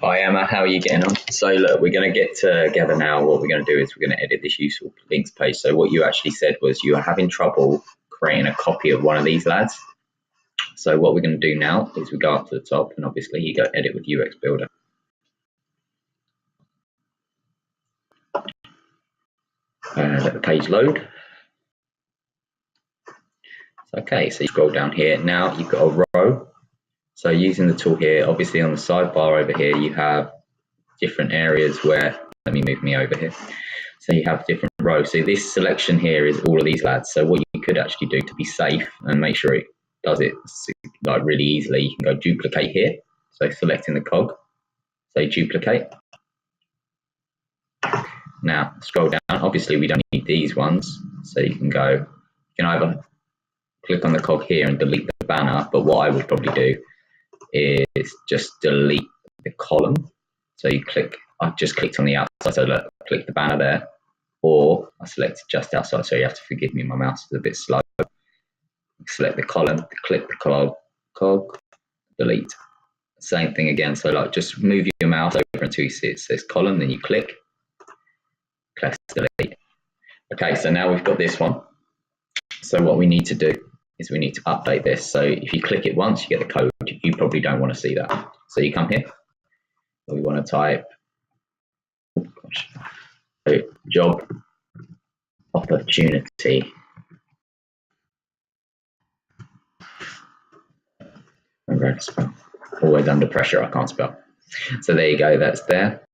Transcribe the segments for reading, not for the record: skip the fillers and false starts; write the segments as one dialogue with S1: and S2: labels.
S1: Hi Emma, how are you getting on? So look, we're going to get together now. What we're going to do is we're going to edit this useful links page. So what you actually said was you are having trouble creating a copy of one of these lads. So what we're going to do now is we go up to the top and obviously you go edit with UX Builder. Let the page load. Okay, so you scroll down here. Now you've got a row. So using the tool here, obviously on the sidebar over here, you have different areas where, let me move me over here. So you have different rows. So this selection here is all of these lads. So what you could actually do to be safe and make sure it does it like really easily, you can go duplicate here. So selecting the cog, say duplicate. Now scroll down, obviously we don't need these ones. So you can go, you can either click on the cog here and delete the banner, but what I would probably do is just delete the column. So you click, I've just clicked on the outside, so look, click the banner there, or I select just outside, so you have to forgive me, my mouse is a bit slow. Select the column, click the cog, delete. Same thing again, so like just move your mouse over until you see it says column, then you click, press delete. Okay, so now we've got this one. So what we need to do is we need to update this. So if you click it once, you get the code. You probably don't want to see that. So you come here, we want to type job opportunity. Always under pressure, I can't spell. So there you go, that's there,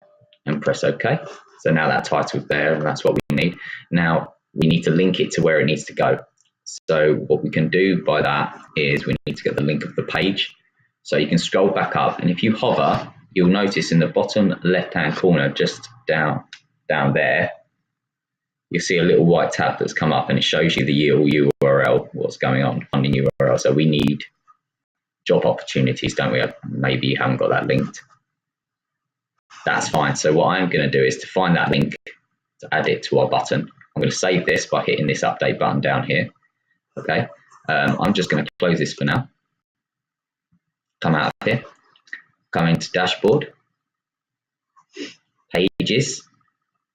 S1: and press OK. So now that title's there, and that's what we need. Now we need to link it to where it needs to go. So what we can do by that is we need to get the link of the page. So you can scroll back up, and if you hover, you'll notice in the bottom left-hand corner, just down there, you'll see a little white tab that's come up, and it shows you the URL, what's going on, funding URL. So we need job opportunities, don't we? Maybe you haven't got that linked. That's fine. So what I'm going to do is to find that link, to add it to our button. I'm going to save this by hitting this update button down here. Okay. I'm just going to close this for now. Come out of here. Come into dashboard. Pages.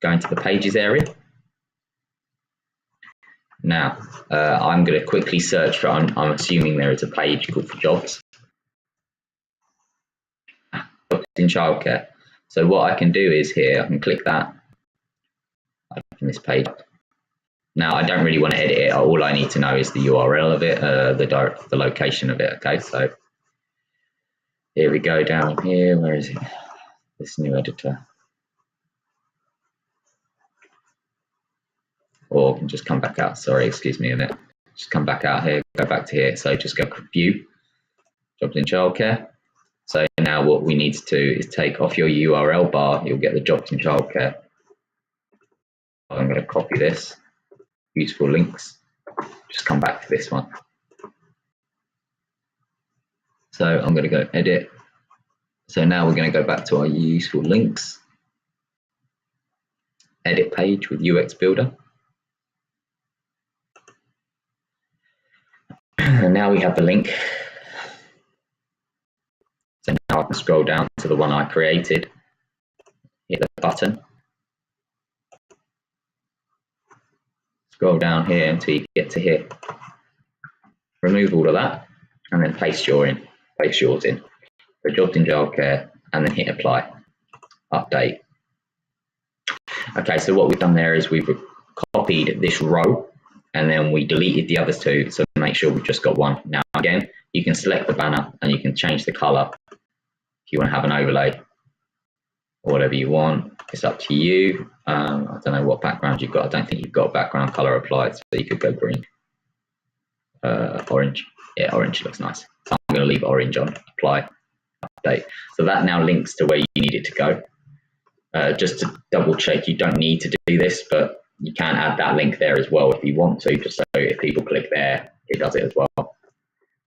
S1: Go into the pages area. Now, I'm going to quickly search for, I'm assuming there is a page called for jobs. Jobs in childcare. So what I can do is here, I can click that. I open this page. Now I don't really want to edit it. All I need to know is the URL of it, the location of it. Okay, so here we go down here. Where is it? This new editor. Or I can just come back out. Sorry, excuse me a minute. Just come back out here, go back to here. So just go view, jobs in childcare. So now what we need to do is take off your URL bar. You'll get the jobs in childcare. I'm going to copy this. Useful links. Just come back to this one. So I'm going to go edit. So now we're going to go back to our useful links. Edit page with UX Builder. And now we have the link. So now I can scroll down to the one I created. Hit the button. Scroll down here until you get to here. Remove all of that and then paste yours in. So jobs in childcare and then hit apply. Update. Okay, so what we've done there is we've copied this row and then we deleted the other two, so make sure we've just got one. Now again, you can select the banner and you can change the color if you want to have an overlay or whatever you want. It's up to you. I don't know what background you've got. I don't think you've got background color applied, so you could go green. Orange. Yeah, orange looks nice. So I'm going to leave orange on. Apply. Update. So that now links to where you need it to go. Just to double check, you don't need to do this, but you can add that link there as well if you want to, just so if people click there, it does it as well.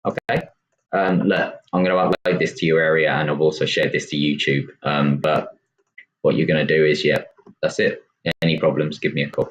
S1: Okay. Look, I'm going to upload this to your area and I've also shared this to YouTube. But what you're going to do is, yeah, that's it. Any problems, give me a call.